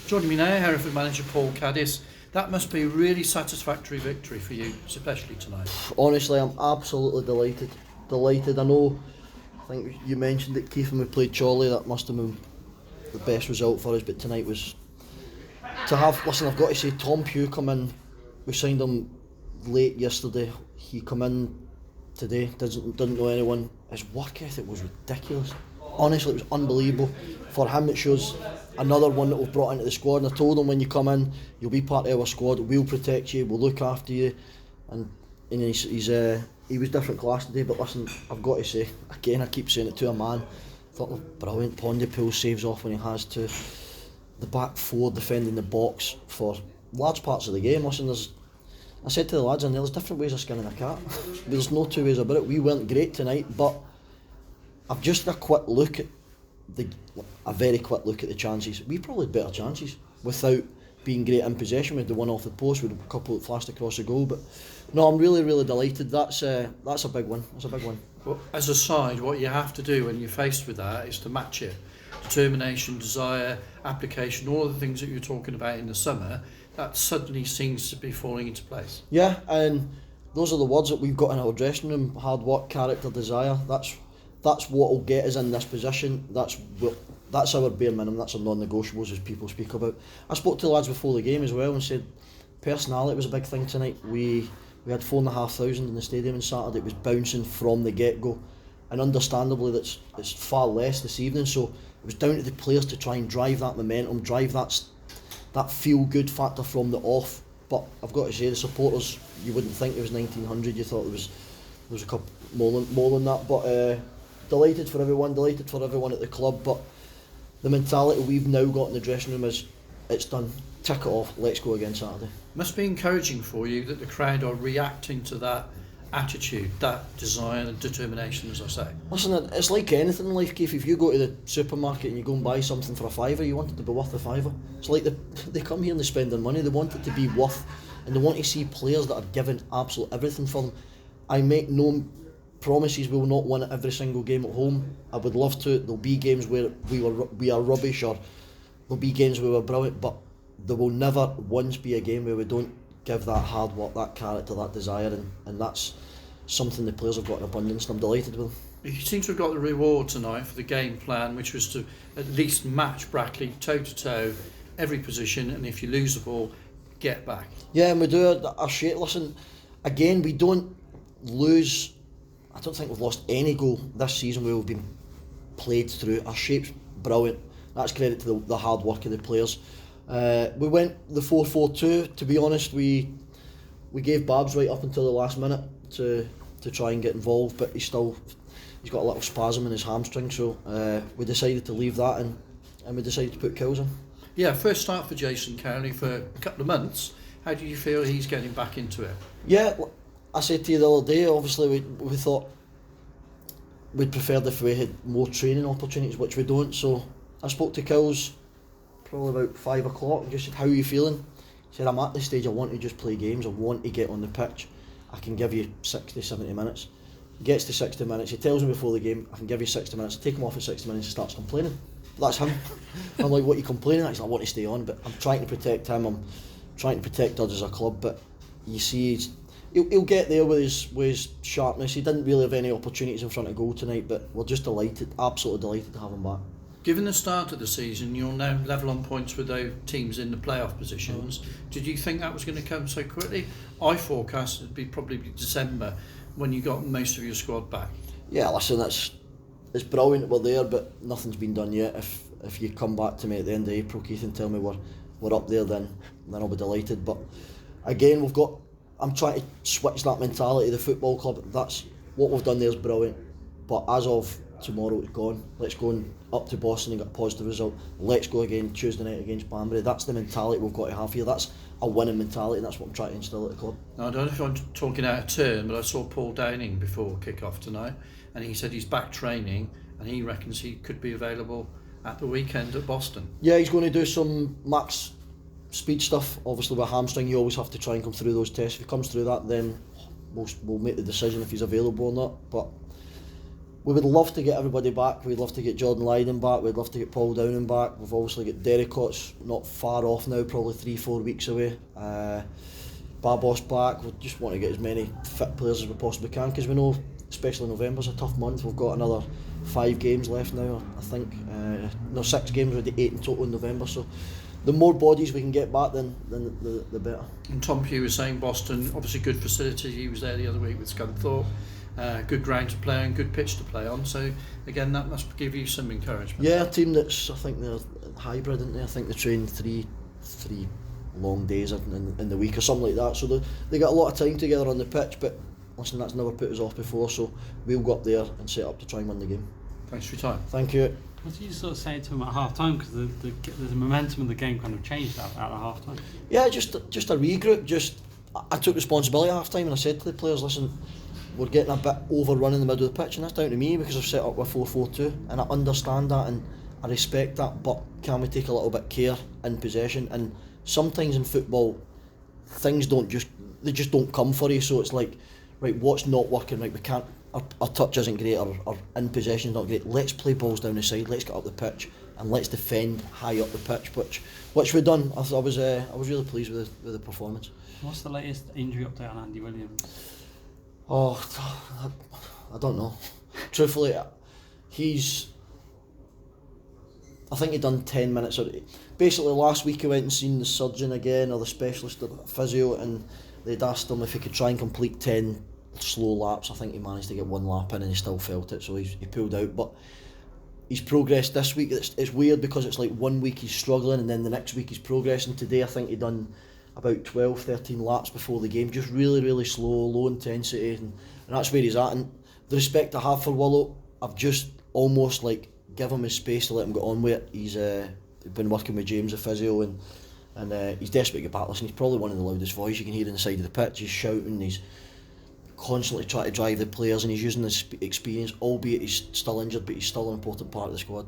Joining me now, Hereford manager Paul Caddis. That must be a really satisfactory victory for you, especially tonight. Honestly, I'm absolutely delighted. Delighted. I think you mentioned it, Keith, when we played Chorley, that must have been the best result for us, but tonight was to have, listen, I've got to say, Tom Pugh come in, we signed him late yesterday, he come in today, didn't know anyone, his work ethic was ridiculous. Honestly, it was unbelievable. For him, it shows another one that we've brought into the squad, and I told him, when you come in, you'll be part of our squad, we'll protect you, we'll look after you, and he was different class today. But listen, I've got to say, again, I keep saying it to a man, I thought, brilliant. Pontypool saves off when he has to. The back four defending the box for large parts of the game. Listen, I said to the lads in there, there's different ways of skinning a cat. There's no two ways about it. We weren't great tonight, but I've just had a very quick look at the chances. We probably had better chances without being great in possession. We had the one off the post, with a couple that flashed across the goal. But no, I'm really, really delighted. That's a big one. That's a big one. Well, as a side, what you have to do when you're faced with that is to match it. Determination, desire, application, all of the things that you were talking about in the summer, that suddenly seems to be falling into place. Yeah, and those are the words that we've got in our dressing room: hard work, character, desire. That's what will get us in this position. That's our bare minimum. That's our non-negotiables, as people speak about. I spoke to the lads before the game as well and said personality was a big thing tonight. We had 4,500 in the stadium on Saturday. It was bouncing from the get-go, and understandably it's far less this evening. So it was down to the players to try and drive that momentum, drive that feel-good factor from the off. But I've got to say, the supporters, you wouldn't think it was 1,900. You thought there was a couple more than that. But delighted for everyone at the club. But the mentality we've now got in the dressing room is, it's done. Tick it off. Let's go again Saturday. Must be encouraging for you that the crowd are reacting to that attitude, that desire and determination, as I say. Listen, it's like anything in life, Keith. If you go to the supermarket and you go and buy something for a fiver, you want it to be worth a fiver. It's like they come here and they spend their money. They want it to be worth, and they want to see players that are giving absolute everything for them. I make no promises we will not win every single game at home. I would love to. There'll be games where we are rubbish, or there'll be games where we're brilliant, but there will never once be a game where we don't give that hard work, that character, that desire, and that's something the players have got in abundance, and I'm delighted with them. You seem to have got the reward tonight for the game plan, which was to at least match Brackley toe to toe, every position, and if you lose the ball, get back. Yeah, and we do our shape. Listen, again, we don't lose. I don't think we've lost any goal this season where we've been played through. Our shape's brilliant. That's credit to the hard work of the players. We went the 4-4-2. To be honest, we gave Babs right up until the last minute to try and get involved, but he's got a little spasm in his hamstring, so we decided to leave that and we decided to put Kills in. Yeah, first start for Jason Cowley for a couple of months. How do you feel he's getting back into it? Yeah, I said to you the other day, obviously we thought we'd preferred if we had more training opportunities, which we don't. So I spoke to Kills probably about 5 o'clock and just said, how are you feeling? He said, I'm at the stage I want to just play games, I want to get on the pitch. I can give you 60, 70 minutes. He gets to 60 minutes, he tells me before the game, I can give you 60 minutes, take him off at 60 minutes and starts complaining. That's him. I'm like, what are you complaining at? He's like, I want to stay on, but I'm trying to protect him, I'm trying to protect us as a club, but you see, he'll get there with his sharpness. He didn't really have any opportunities in front of goal tonight, but we're just delighted, absolutely delighted to have him back. Given the start of the season, you're now level on points with those teams in the playoff positions. Did you think that was going to come so quickly? I forecast it'd be probably December when you got most of your squad back. Yeah, listen, it's brilliant we're there, but nothing's been done yet. If you come back to me at the end of April, Keith, and tell me we're up there, then I'll be delighted. But again, I'm trying to switch that mentality. The football club, that's what we've done there is brilliant. But as of tomorrow, it's gone. Let's go up to Boston and get a positive result. Let's go again Tuesday night against Banbury. That's the mentality we've got to have here. That's a winning mentality, and that's what I'm trying to instill at the club. Now, I don't know if I'm talking out of turn, but I saw Paul Downing before kick-off tonight, and he said he's back training, and he reckons he could be available at the weekend at Boston. Yeah, he's going to do some max speed stuff. Obviously with hamstring, you always have to try and come through those tests. If he comes through that, then we'll make the decision if he's available or not. But We would love to get everybody back. We'd love to get Jordan Lydon back. We'd love to get Paul Downing back. We've obviously got Derricott's not far off now, probably 3-4 weeks away. Babos back. We just want to get as many fit players as we possibly can, because we know, especially November's a tough month. We've got another 5 games left now, I think. 6 games, we'll do 8 in total in November. So the more bodies we can get back, then the better. And Tom Pugh was saying Boston, obviously good facility. He was there the other week with Scunthorpe. Good ground to play on, good pitch to play on. So again, that must give you some encouragement. Yeah, a team that's, I think they're hybrid, aren't they? I think they train three long days in the week or something like that. So they got a lot of time together on the pitch. But listen, that's never put us off before. So we'll go up there and set up to try and win the game. Thanks for your time. Thank you. What did you sort of say to him at half time? Because the momentum of the game kind of changed at half time. Yeah, just a regroup. I took responsibility at half time and I said to the players, listen, we're getting a bit overrun in the middle of the pitch, and that's down to me because I've set up with 4-4-2, and I understand that and I respect that, but can we take a little bit care in possession? And sometimes in football, things they just don't come for you. So it's like, right, what's not working? Right, we can't. Our touch isn't great, or in possession is not great. Let's play balls down the side. Let's get up the pitch and let's defend high up the pitch, which we've done. I was really pleased with the performance. What's the latest injury update on Andy Williams? Oh, I don't know. Truthfully, I think he'd done 10 minutes. Basically, last week he went and seen the surgeon again, or the specialist, the physio, and they'd asked him if he could try and complete 10 slow laps. I think he managed to get 1 lap in and he still felt it, so he pulled out. But he's progressed this week. It's weird because it's like 1 week he's struggling and then the next week he's progressing. Today I think he'd done about 12-13 laps before the game, just really slow, low intensity, and that's where he's at. And the respect I have for Willow, I've just almost like give him his space to let him get on with it. He's been working with James, the physio, and he's desperate to get back. Listen, he's probably one of the loudest voices you can hear inside of the pitch. He's shouting, he's constantly trying to drive the players, and he's using his experience, albeit he's still injured, but he's still an important part of the squad.